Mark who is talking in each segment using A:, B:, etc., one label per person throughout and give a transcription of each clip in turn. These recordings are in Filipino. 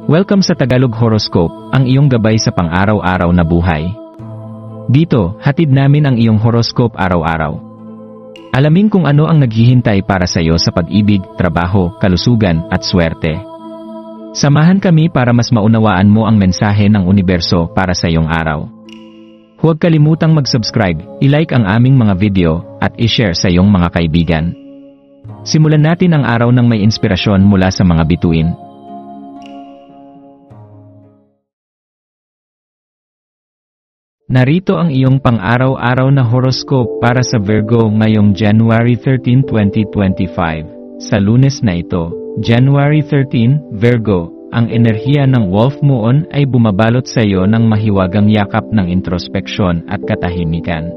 A: Welcome sa Tagalog Horoscope, ang iyong gabay sa pang-araw-araw na buhay. Dito, hatid namin ang iyong horoscope araw-araw. Alamin kung ano ang naghihintay para sa iyo sa pag-ibig, trabaho, kalusugan, at swerte. Samahan kami para mas maunawaan mo ang mensahe ng universo para sa iyong araw. Huwag kalimutang mag-subscribe, i-like ang aming mga video, at i-share sa iyong mga kaibigan. Simulan natin ang araw ng may inspirasyon mula sa mga bituin. Narito ang iyong pang-araw-araw na horoscope para sa Virgo ngayong January 13, 2025. Sa Lunes na ito, January 13, Virgo, ang enerhiya ng Wolf Moon ay bumabalot sa iyo ng mahiwagang yakap ng introspeksyon at katahimikan.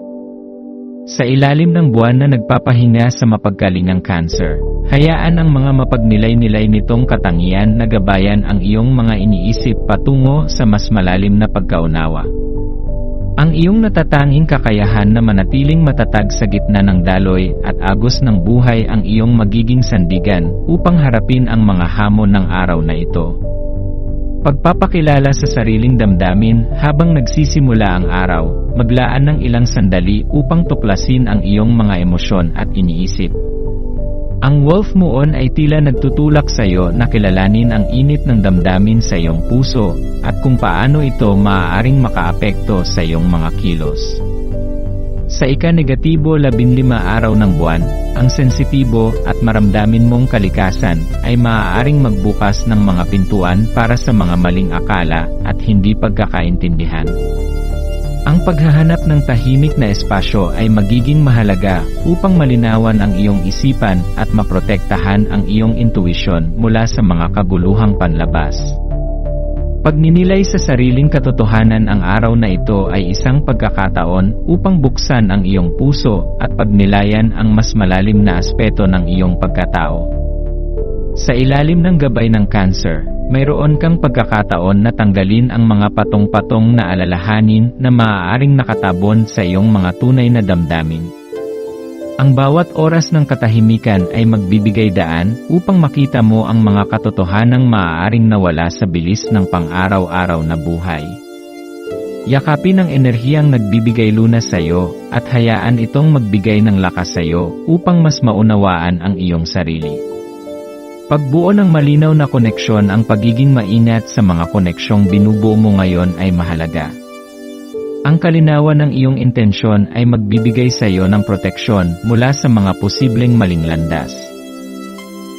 A: Sa ilalim ng buwan na nagpapahinga sa mapagkalingang Cancer, hayaan ang mga mapagnilay-nilay nitong katangian na gabayan ang iyong mga iniisip patungo sa mas malalim na pagkaunawa. Ang iyong natatanging kakayahan na manatiling matatag sa gitna ng daloy at agos ng buhay ang iyong magiging sandigan upang harapin ang mga hamon ng araw na ito. Pagpapakilala sa sariling damdamin habang nagsisimula ang araw, maglaan ng ilang sandali upang tuklasin ang iyong mga emosyon at iniisip. Ang Wolf Moon ay tila nagtutulak sa iyo na kilalanin ang init ng damdamin sa iyong puso at kung paano ito maaaring makaapekto sa iyong mga kilos. Sa ika-negatibo 15 araw ng buwan, ang sensitibo at maramdamin mong kalikasan ay maaaring magbukas ng mga pintuan para sa mga maling akala at hindi pagkakaintindihan. Ang paghahanap ng tahimik na espasyo ay magiging mahalaga upang malinawan ang iyong isipan at maprotektahan ang iyong intuisyon mula sa mga kaguluhang panlabas. Pagninilay sa sariling katotohanan ang araw na ito ay isang pagkakataon upang buksan ang iyong puso at pagnilayan ang mas malalim na aspeto ng iyong pagkatao. Sa ilalim ng gabay ng Cancer, mayroon kang pagkakataon na tanggalin ang mga patong-patong na alalahanin na maaaring nakatabon sa iyong mga tunay na damdamin. Ang bawat oras ng katahimikan ay magbibigay daan upang makita mo ang mga katotohanang maaaring nawala sa bilis ng pang-araw-araw na buhay. Yakapin ang enerhiyang nagbibigay lunas sa iyo at hayaan itong magbigay ng lakas sa iyo upang mas maunawaan ang iyong sarili. Pagbuo ng malinaw na koneksyon, ang pagiging maingat sa mga koneksyong binubuo mo ngayon ay mahalaga. Ang kalinawan ng iyong intensyon ay magbibigay sa iyo ng proteksyon mula sa mga posibleng maling landas.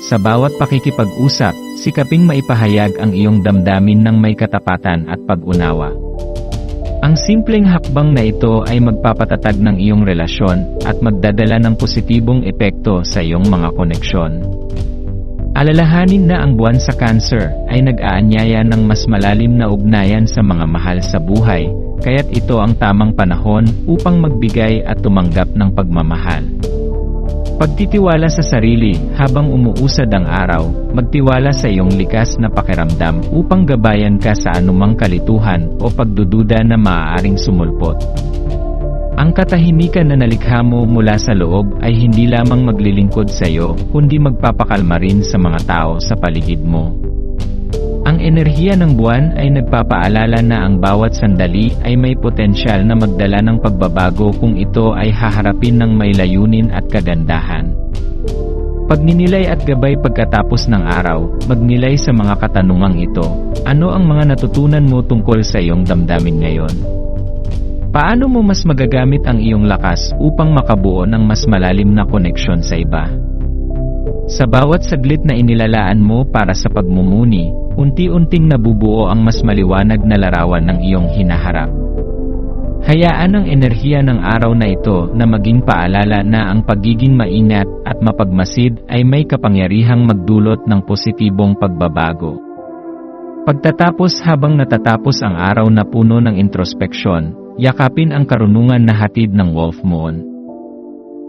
A: Sa bawat pakikipag-usap, sikaping maipahayag ang iyong damdamin ng may katapatan at pag-unawa. Ang simpleng hakbang na ito ay magpapatatag ng iyong relasyon at magdadala ng positibong epekto sa iyong mga koneksyon. Alalahanin na ang buwan sa Cancer ay nag-aanyaya ng mas malalim na ugnayan sa mga mahal sa buhay, kaya't ito ang tamang panahon upang magbigay at tumanggap ng pagmamahal. Pagtitiwala sa sarili habang umuusad ang araw, magtiwala sa iyong likas na pakiramdam upang gabayan ka sa anumang kalituhan o pagdududa na maaaring sumulpot. Ang katahimikan na nalikha mo mula sa loob ay hindi lamang maglilingkod sa iyo, kundi magpapakalma rin sa mga tao sa paligid mo. Ang enerhiya ng buwan ay nagpapaalala na ang bawat sandali ay may potensyal na magdala ng pagbabago kung ito ay haharapin ng may layunin at kagandahan. Pagninilay at gabay pagkatapos ng araw, magnilay sa mga katanungang ito. Ano ang mga natutunan mo tungkol sa iyong damdamin ngayon? Paano mo mas magagamit ang iyong lakas upang makabuo ng mas malalim na koneksyon sa iba? Sa bawat saglit na inilalaan mo para sa pagmumuni, unti-unting nabubuo ang mas maliwanag na larawan ng iyong hinaharap. Hayaan ang enerhiya ng araw na ito na maging paalala na ang pagiging maingat at mapagmasid ay may kapangyarihang magdulot ng positibong pagbabago. Pagtatapos, habang natatapos ang araw na puno ng introspeksyon, yakapin ang karunungan na hatid ng Wolf Moon.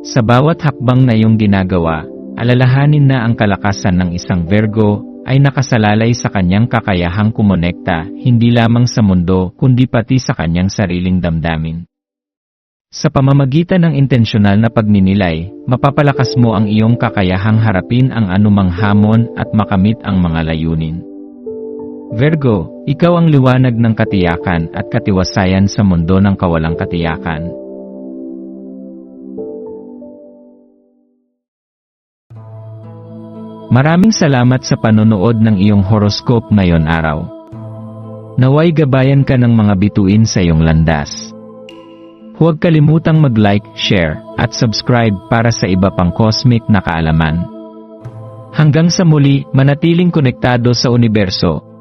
A: Sa bawat hakbang na iyong ginagawa, alalahanin na ang kalakasan ng isang Virgo ay nakasalalay sa kanyang kakayahang kumonekta hindi lamang sa mundo kundi pati sa kanyang sariling damdamin. Sa pamamagitan ng intensyonal na pagninilay, mapapalakas mo ang iyong kakayahang harapin ang anumang hamon at makamit ang mga layunin. Virgo, ikaw ang liwanag ng katiyakan at katiwasayan sa mundo ng kawalang katiyakan. Maraming salamat sa panonood ng iyong horoscope ngayon araw. Naway gabayan ka ng mga bituin sa iyong landas. Huwag kalimutang mag-like, share, at subscribe para sa iba pang cosmic na kaalaman. Hanggang sa muli, manatiling konektado sa universo.